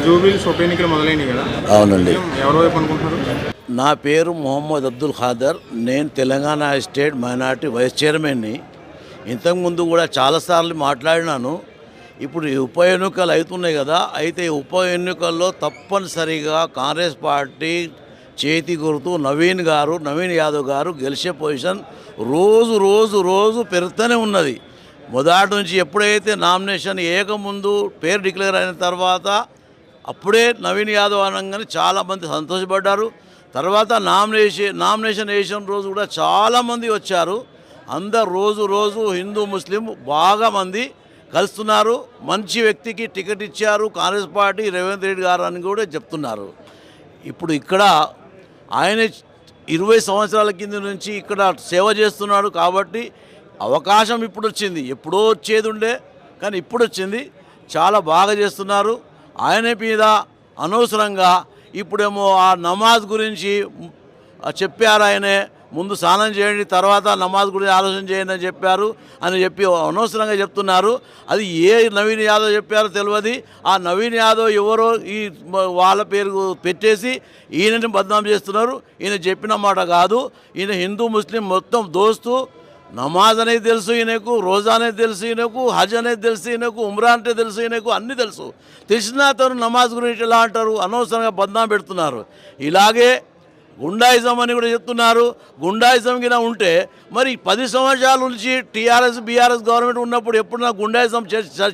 జూబిలీస్ ఉప ఎన్నికలు మొదలైనవి కదా? అవునండి. ఎవరి వైపు అనుకుంటున్నారు? నా పేరు మొహమ్మద్ అబ్దుల్ ఖాదర్. నేను తెలంగాణ స్టేట్ మైనార్టీ వైస్ చైర్మన్ని. ఇంతకుముందు కూడా చాలాసార్లు మాట్లాడినాను. ఇప్పుడు ఈ ఉప ఎన్నికలు అవుతున్నాయి కదా, అయితే ఈ ఉప ఎన్నికల్లో తప్పనిసరిగా కాంగ్రెస్ పార్టీ చేతి గుర్తు నవీన్ యాదవ్ గారు గెలిచే పొజిషన్ రోజు రోజు రోజు పెరుగుతూనే ఉన్నది. మొదటి నుంచి ఎప్పుడైతే నామినేషన్ ఏకముందు పేరు డిక్లేర్ అయిన తర్వాత అప్పుడే నవీన్ యాదవ్ అనగానే చాలామంది సంతోషపడ్డారు. తర్వాత నామినేషన్ వేసిన రోజు కూడా చాలామంది వచ్చారు. అందరు రోజు రోజు హిందూ ముస్లిం బాగా మంది కలుస్తున్నారు. మంచి వ్యక్తికి టికెట్ ఇచ్చారు కాంగ్రెస్ పార్టీ, రేవంత్ రెడ్డి గారు అని కూడా చెప్తున్నారు. ఇప్పుడు ఇక్కడ ఆయన 20 సంవత్సరాల కింద నుంచి ఇక్కడ సేవ చేస్తున్నాడు కాబట్టి అవకాశం ఇప్పుడు వచ్చింది. ఎప్పుడో వచ్చేది ఉండే కానీ ఇప్పుడు వచ్చింది. చాలా బాగా చేస్తున్నారు. ఆయన మీద అనవసరంగా ఇప్పుడేమో ఆ నమాజ్ గురించి చెప్పారు. ఆయనే ముందు స్నానం చేయండి, తర్వాత నమాజ్ గురించి ఆలోచన చేయండి అని చెప్పారు అని చెప్పి అనవసరంగా చెప్తున్నారు. అది ఏ నవీన్ యాదవ్ చెప్పారో తెలియదు. ఆ నవీన్ యాదవ్ ఎవరో ఈ వాళ్ళ పేరు పెట్టేసి ఈయనని బద్నాం చేస్తున్నారు. ఈయన చెప్పిన మాట కాదు. ఈయన హిందూ ముస్లిం మొత్తం దోస్తు. నమాజ్ అనేది తెలుసు ఈయనకు, రోజా అనేది తెలుసు ఈయనకు, హజ్ అనేది తెలుసు ఈయనకు, ఉమ్రా అంటే తెలుసు ఈయనకు, అన్నీ తెలుసు. తెలిసిన అతను నమాజ్ గురించి ఎలా అంటారు? అనవసరంగా బద్నాం పెడుతున్నారు. ఇలాగే గుండాయిజం అని కూడా చెప్తున్నారు. గుండాయిజం కింద ఉంటే మరి 10 సంవత్సరాల నుంచి టీఆర్ఎస్ బీఆర్ఎస్ గవర్నమెంట్ ఉన్నప్పుడు ఎప్పుడన్నా గుండాయిజం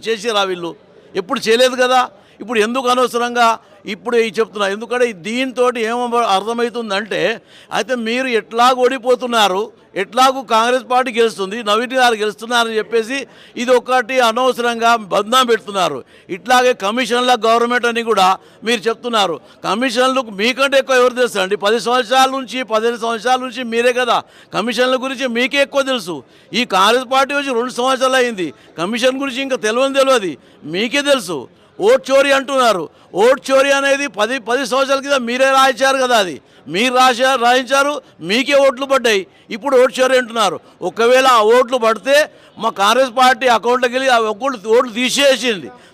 చేసిరా వీళ్ళు? ఎప్పుడు చేయలేదు కదా. ఇప్పుడు ఎందుకు అనవసరంగా ఇప్పుడు చెప్తున్నా? ఎందుకంటే దీంతో ఏమో అర్థమవుతుందంటే, అయితే మీరు ఎట్లాగూ ఓడిపోతున్నారు, ఎట్లాగూ కాంగ్రెస్ పార్టీ గెలుస్తుంది, నవీన్ గారు గెలుస్తున్నారని చెప్పేసి ఇది ఒకటి అనవసరంగా బద్నాం పెడుతున్నారు. ఇట్లాగే కమిషన్ల గవర్నమెంట్ అని కూడా మీరు చెప్తున్నారు. కమిషన్లకు మీకంటే ఎక్కువ ఎవరు తెలుసు అండి? 10 సంవత్సరాల నుంచి 15 సంవత్సరాల నుంచి మీరే కదా. కమిషన్ల గురించి మీకే ఎక్కువ తెలుసు. ఈ కాంగ్రెస్ పార్టీ వచ్చి 2 సంవత్సరాలు అయింది. కమిషన్ గురించి ఇంకా తెలియదు. మీకే తెలుసు. ఓట్ చోరీ అంటున్నారు. ఓట్ చోరీ అనేది 10 సంవత్సరాల కింద మీరే రాయించారు కదా. అది మీరు రాయించారు, మీకే ఓట్లు పడ్డాయి. ఇప్పుడు ఓట్ చోరీ అంటున్నారు. ఒకవేళ ఆ ఓట్లు పడితే మా కాంగ్రెస్ పార్టీ అకౌంట్లోకి వెళ్ళి ఆ ఓట్లు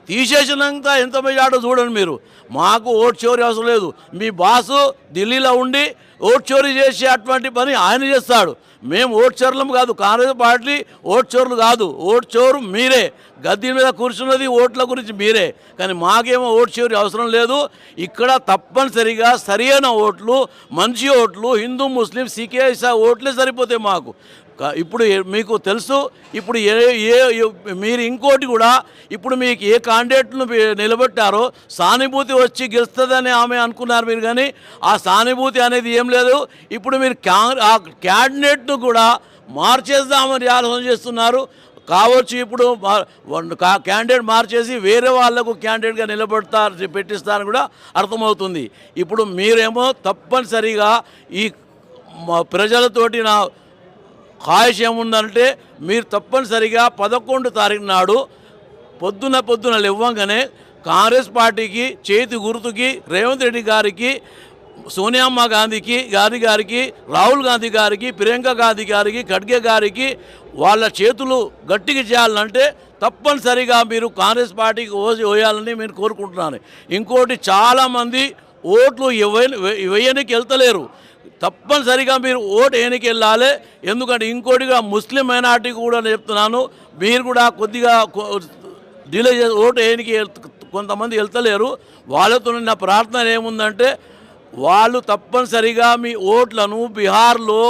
తీసేసినాక ఎంత మెజార్టీ చూడండి మీరు. మాకు ఓట్ చోరీ అవసరం లేదు. మీ బాసు ఢిల్లీలో ఉండి ఓట్ చోరీ చేసే అటువంటి పని ఆయన చేస్తాడు. మేము ఓట్ చోరులం కాదు. కాంగ్రెస్ పార్టీ ఓట్ చోరులు కాదు. ఓట్ చోరు మీరే. గద్దె మీద కూర్చున్నది ఓట్ల గురించి మీరే. కానీ మాకేమో ఓట్ చోరీ అవసరం లేదు. ఇక్కడ తప్పనిసరిగా సరైన ఓట్లు, మంచి ఓట్లు, హిందూ ముస్లిం సికే ఓట్లే సరిపోతాయి మాకు. ఇప్పుడు మీకు తెలుసు. ఇప్పుడు మీరు ఇంకోటి కూడా, ఇప్పుడు మీకు ఏ క్యాండిడేట్ను నిలబెట్టారో సానుభూతి వచ్చి గెలుస్తుందని ఆమె అనుకున్నారు మీరు. కానీ ఆ సానుభూతి అనేది ఏం లేదు. ఇప్పుడు మీరు ఆ క్యాండిడేట్ను కూడా మార్చేద్దామని ఆలోచన చేస్తున్నారు కావచ్చు. ఇప్పుడు క్యాండిడేట్ మార్చేసి వేరే వాళ్లకు క్యాండిడేట్గా పెట్టిస్తారని కూడా అర్థమవుతుంది. ఇప్పుడు మీరేమో తప్పనిసరిగా ఈ ప్రజలతోటి నా ఖాయిష్ ఏముందంటే, మీరు తప్పనిసరిగా 11 తారీఖు నాడు పొద్దున లేవ్వంగానే కాంగ్రెస్ పార్టీకి చేతి గుర్తుకి రేవంత్ రెడ్డి గారికి, సోనియా గాంధీకి, రాహుల్ గాంధీ గారికి, ప్రియాంక గాంధీ గారికి, ఖడ్గే గారికి వాళ్ళ చేతులు గట్టిగా చేయాలంటే తప్పనిసరిగా మీరు కాంగ్రెస్ పార్టీకి వేయాలని నేను కోరుకుంటున్నాను. ఇంకోటి, చాలామంది ఓట్లు వేయనికి వెళ్తలేరు. తప్పనిసరిగా మీరు ఓటు వేయనికి వెళ్ళాలి. ఎందుకంటే ఇంకోటిగా ముస్లిం మైనార్టీకి కూడా చెప్తున్నాను, మీరు కూడా కొద్దిగా డిలే చేసి ఓటు వేయనికి కొంతమంది వెళ్తలేరు. వాళ్ళతో నా ప్రార్థన ఏముందంటే, వాళ్ళు తప్పనిసరిగా మీ ఓట్లను బీహార్లో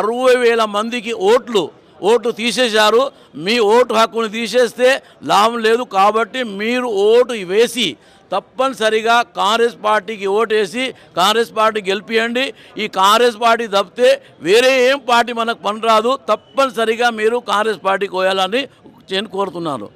60,000 మందికి ఓట్లు తీసేశారు. మీ ఓటు హక్కును తీసేస్తే లాభం లేదు. కాబట్టి మీరు ఓటు వేసి తప్పనిసరిగా కాంగ్రెస్ పార్టీకి ఓటేసి కాంగ్రెస్ పార్టీ గెలిపియండి. ఈ కాంగ్రెస్ పార్టీ తప్పితే వేరే ఏం పార్టీ మనకు పనిరాదు. తప్పనిసరిగా మీరు కాంగ్రెస్ పార్టీకి పోయాలని నేను కోరుతున్నాను.